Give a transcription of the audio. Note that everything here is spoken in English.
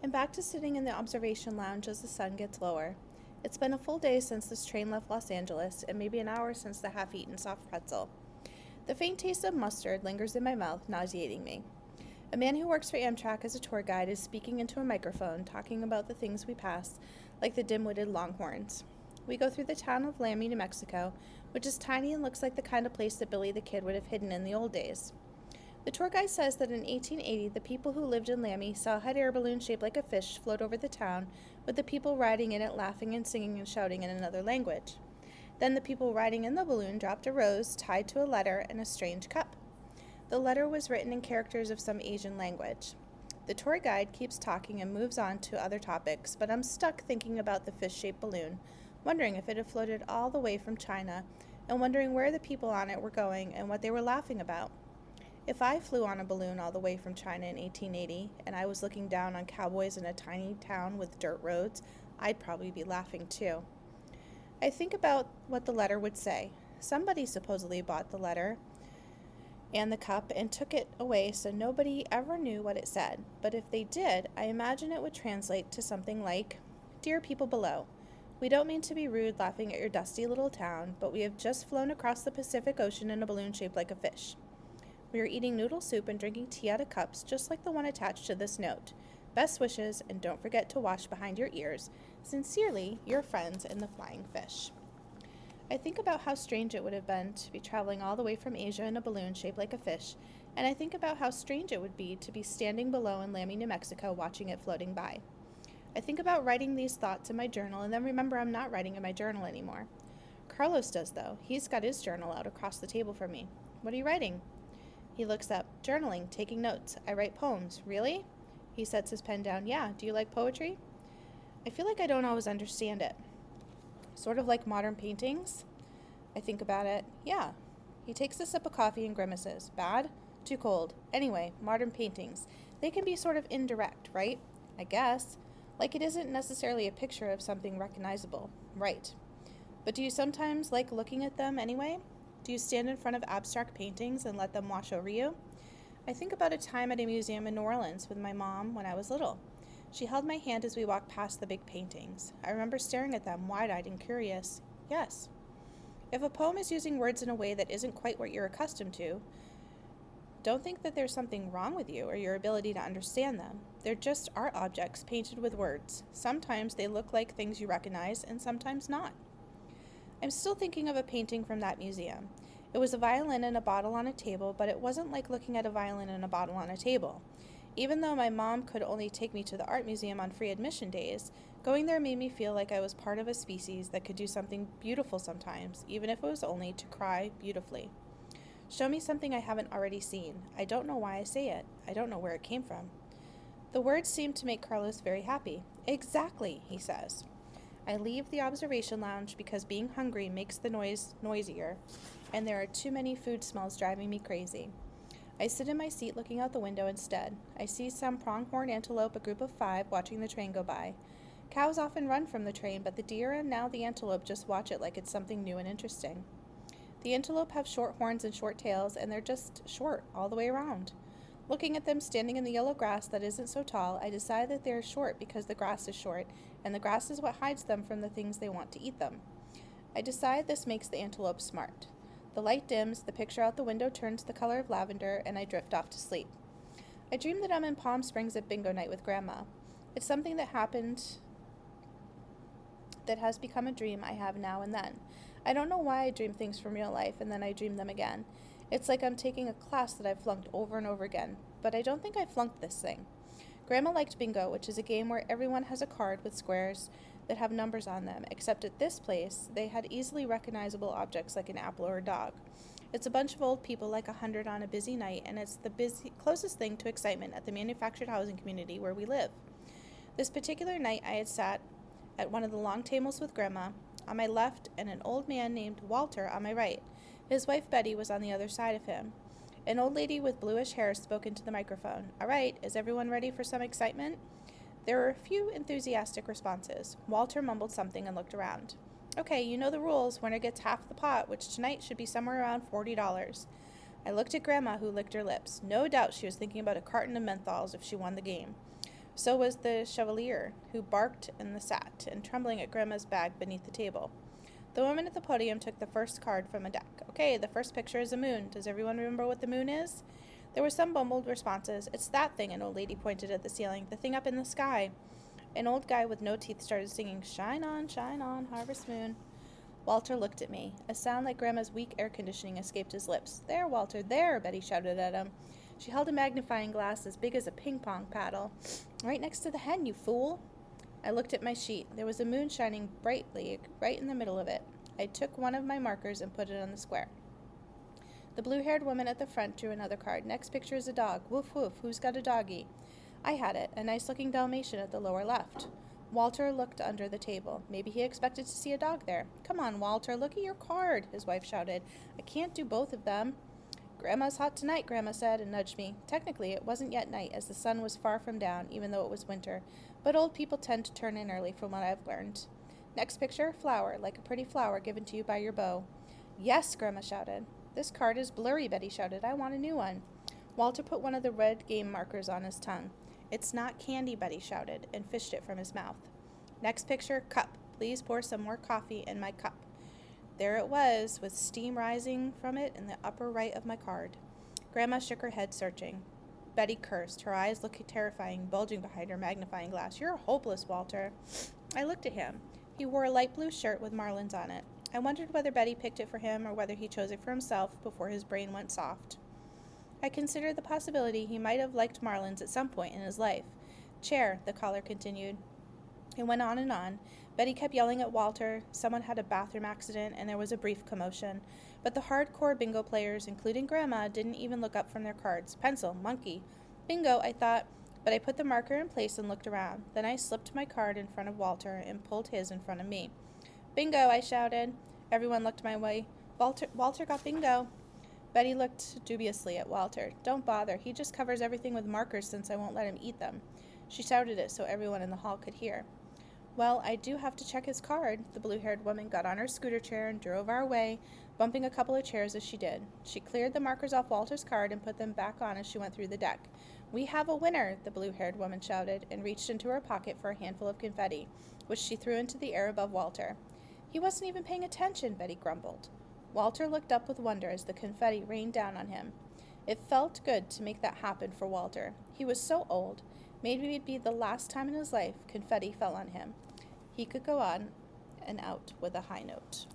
I'm back to sitting in the observation lounge as the sun gets lower. It's been a full day since this train left Los Angeles, and maybe an hour since the half-eaten soft pretzel. The faint taste of mustard lingers in my mouth, nauseating me. A man who works for Amtrak as a tour guide is speaking into a microphone, talking about the things we pass, like the dim-witted Longhorns. We go through the town of Laramie, New Mexico, which is tiny and looks like the kind of place that Billy the Kid would have hidden in the old days. The tour guide says that in 1880, the people who lived in Laramie saw a hot air balloon shaped like a fish float over the town, with the people riding in it laughing and singing and shouting in another language. Then the people riding in the balloon dropped a rose tied to a letter in a strange cup. The letter was written in characters of some Asian language. The tour guide keeps talking and moves on to other topics, but I'm stuck thinking about the fish-shaped balloon, wondering if it had floated all the way from China, and wondering where the people on it were going and what they were laughing about. If I flew on a balloon all the way from China in 1880, and I was looking down on cowboys in a tiny town with dirt roads, I'd probably be laughing too. I think about what the letter would say. Somebody supposedly bought the letter and the cup and took it away so nobody ever knew what it said. But if they did, I imagine it would translate to something like, "Dear people below, we don't mean to be rude laughing at your dusty little town, but we have just flown across the Pacific Ocean in a balloon shaped like a fish. We are eating noodle soup and drinking tea out of cups just like the one attached to this note. Best wishes, and don't forget to wash behind your ears. Sincerely, your friends in the Flying Fish." I think about how strange it would have been to be traveling all the way from Asia in a balloon shaped like a fish, and I think about how strange it would be to be standing below in Laramie, New Mexico, watching it floating by. I think about writing these thoughts in my journal, and then remember I'm not writing in my journal anymore. Carlos does, though. He's got his journal out across the table from me. "What are you writing?" He looks up. "Journaling, taking notes. I write poems." "Really?" He sets his pen down. "Yeah. Do you like poetry?" I feel like I don't always understand it. Sort of like modern paintings? I think about it. "Yeah." He takes a sip of coffee and grimaces. "Bad? Too cold. Anyway, modern paintings. They can be sort of indirect, right? I guess. Like it isn't necessarily a picture of something recognizable. Right. But do you sometimes like looking at them anyway? Do you stand in front of abstract paintings and let them wash over you? I think about a time at a museum in New Orleans with my mom when I was little. She held my hand as we walked past the big paintings. I remember staring at them, wide-eyed and curious. Yes. If a poem is using words in a way that isn't quite what you're accustomed to, don't think that there's something wrong with you or your ability to understand them. They're just art objects painted with words. Sometimes they look like things you recognize, and sometimes not. I'm still thinking of a painting from that museum. It was a violin and a bottle on a table, but it wasn't like looking at a violin and a bottle on a table. Even though my mom could only take me to the art museum on free admission days, going there made me feel like I was part of a species that could do something beautiful sometimes, even if it was only to cry beautifully. Show me something I haven't already seen. I don't know why I say it. I don't know where it came from. The words seem to make Carlos very happy. "Exactly," he says. I leave the observation lounge because being hungry makes the noise noisier, and there are too many food smells driving me crazy. I sit in my seat looking out the window instead. I see some pronghorn antelope, a group of 5, watching the train go by. Cows often run from the train, but the deer and now the antelope just watch it like it's something new and interesting. The antelope have short horns and short tails, and they're just short all the way around. Looking at them standing in the yellow grass that isn't so tall, I decide that they're short because the grass is short, and the grass is what hides them from the things they want to eat them. I decide this makes the antelope smart. The light dims, the picture out the window turns the color of lavender, and I drift off to sleep. I dream that I'm in Palm Springs at bingo night with Grandma. It's something that happened that has become a dream I have now and then. I don't know why I dream things from real life, and then I dream them again. It's like I'm taking a class that I've flunked over and over again, but I don't think I flunked this thing. Grandma liked bingo, which is a game where everyone has a card with squares that have numbers on them, except at this place, they had easily recognizable objects like an apple or a dog. It's a bunch of old people, like 100 on a busy night, and it's the closest thing to excitement at the manufactured housing community where we live. This particular night, I had sat at one of the long tables with Grandma on my left and an old man named Walter on my right. His wife Betty was on the other side of him. An old lady with bluish hair spoke into the microphone. "All right, is everyone ready for some excitement?" There were a few enthusiastic responses. Walter mumbled something and looked around. "Okay, you know the rules. Winner gets half the pot, which tonight should be somewhere around $40. I looked at Grandma, who licked her lips. No doubt she was thinking about a carton of menthols if she won the game. So was the Chevalier, who barked and sat, and trembling at Grandma's bag beneath the table. The woman at the podium took the first card from a deck. Okay, the first picture is a moon. Does everyone remember what the moon is? There were some bumbled responses. It's that thing, an old lady pointed at the ceiling. The thing up in the sky. An old guy with no teeth started singing, shine on, harvest moon. Walter looked at me. A sound like Grandma's weak air conditioning escaped his lips. There, Walter, there, Betty shouted at him. She held a magnifying glass as big as a ping-pong paddle. Right next to the hen, you fool. I looked at my sheet. There was a moon shining brightly right in the middle of it. I took one of my markers and put it on the square. The blue-haired woman at the front drew another card. Next picture is a dog. Woof, woof. Who's got a doggy? I had it, a nice-looking Dalmatian at the lower left. Walter looked under the table. Maybe he expected to see a dog there. Come on, Walter, look at your card, his wife shouted. I can't do both of them. Grandma's hot tonight, Grandma said, and nudged me. Technically, it wasn't yet night, as the sun was far from down, even though it was winter. But old people tend to turn in early, from what I've learned. Next picture, flower, like a pretty flower given to you by your beau. Yes, Grandma shouted. This card is blurry, Betty shouted. I want a new one. Walter put one of the red game markers on his tongue. It's not candy, Betty shouted, and fished it from his mouth. Next picture, cup. Please pour some more coffee in my cup. There it was, with steam rising from it in the upper right of my card. Grandma shook her head, searching. Betty cursed, her eyes looking terrifying, bulging behind her magnifying glass. You're hopeless, Walter. I looked at him. He wore a light blue shirt with marlins on it. I wondered whether Betty picked it for him or whether he chose it for himself before his brain went soft. I considered the possibility he might have liked marlins at some point in his life. Chair, the caller continued. It went on and on. Betty kept yelling at Walter. Someone had a bathroom accident, and there was a brief commotion. But the hardcore bingo players, including Grandma, didn't even look up from their cards. Pencil, monkey. Bingo, I thought, but I put the marker in place and looked around. Then I slipped my card in front of Walter and pulled his in front of me. Bingo, I shouted. Everyone looked my way. Walter got bingo. Betty looked dubiously at Walter. Don't bother. He just covers everything with markers since I won't let him eat them. She shouted it so everyone in the hall could hear. Well, I do have to check his card. The blue-haired woman got on her scooter chair and drove our way, bumping a couple of chairs as she did. She cleared the markers off Walter's card and put them back on as she went through the deck. We have a winner, the blue-haired woman shouted, and reached into her pocket for a handful of confetti, which she threw into the air above Walter. He wasn't even paying attention, Betty grumbled. Walter looked up with wonder as the confetti rained down on him. It felt good to make that happen for Walter. He was so old. Maybe it'd be the last time in his life confetti fell on him. He could go on and out with a high note.